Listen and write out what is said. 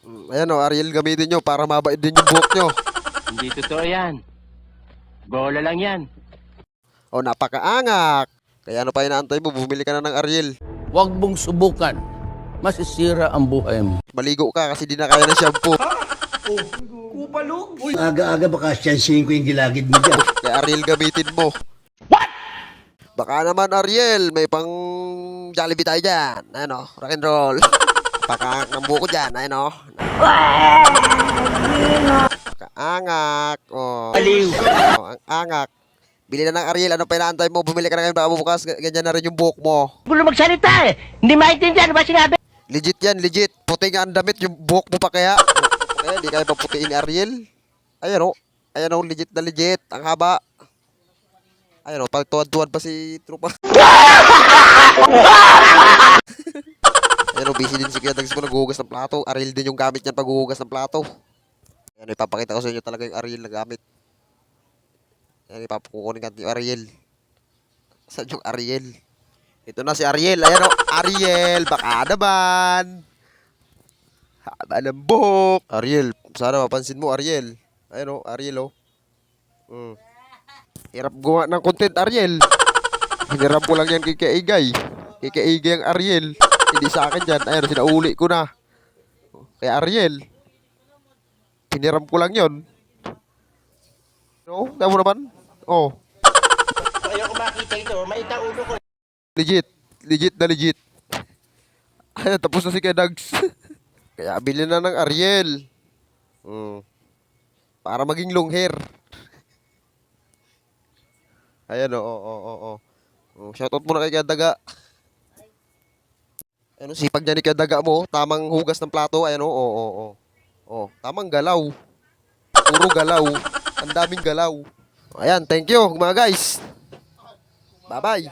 Ayan o, Ariel, gamitin nyo para mabait din yung buhok nyo. Hindi totoo yan. Bola lang yan. O, napakaangak. Kaya ano pa inaantay mo, bumili ka na ng Ariel. Huwag mong subukan. Masisira ang buhay mo. Maligo ka kasi di na kaya ng shampoo. Aga-aga baka siyansihin ko yung gilagid mo dyan. Kaya Ariel gamitin mo. What? Baka naman Ariel, may pang Jollibee tayo dyan. Ano, rock and roll. Pakangak ng buko dyan, ano. Kaangak. Oh. Aliw. Oh, ang angak. Bili na ng Ariel, ano pa inaantay mo? Bumili ka na ngayon, baka bukas, ganyan na rin yung buhok mo. Gulo magsalita eh. Hindi maintindihan ba sinabi? Legit yan, legit. Puti nga ang damit, yung buhok mo pa kaya. Kaya di kaya paputiin ni Ariel. Ayan o. Ayan o, legit na legit. Ang haba. Ayan o, pagtuwad-tuwad pa si Trupa. Ayan o, busy din si Kuya Dags mo naghuhugas ng plato. Ariel din yung gamit niyan paghuhugas ng plato. Ayan o, ipapakita ko sa inyo talaga yung Ariel na gamit. Ayan, ipapakukunin natin yung Ariel. Saan yung Ariel? Ito na si Ariel. Ayan o, Ariel. Baka naman. Haba ng buhok. Ariel, sana mapansin mo, Ariel. Ayan o, Ariel o. Hirap gawa ng content, Ariel. Hiniram ko lang yan kay Kaigay. Kay Kaigay ang Ariel. Hindi sa akin yan. Ayan, sinauli ko na. Kaya Ariel. Hiniram ko lang yon. No? Tama mo naman? Oh. Ayoko makita ito. Maita ulo ko. Legit. Legit na legit. Ayan, tapos na si Kedags. Kaya bilhin na ng Ariel. Para maging long hair. Ayan o, shoutout muna kay Kadaga. Ayan o, sipag niya ni Kadaga mo. Tamang hugas ng plato. Ayan o, tamang galaw. Puro galaw. Ang daming galaw. Ayan, thank you mga guys. Bye-bye.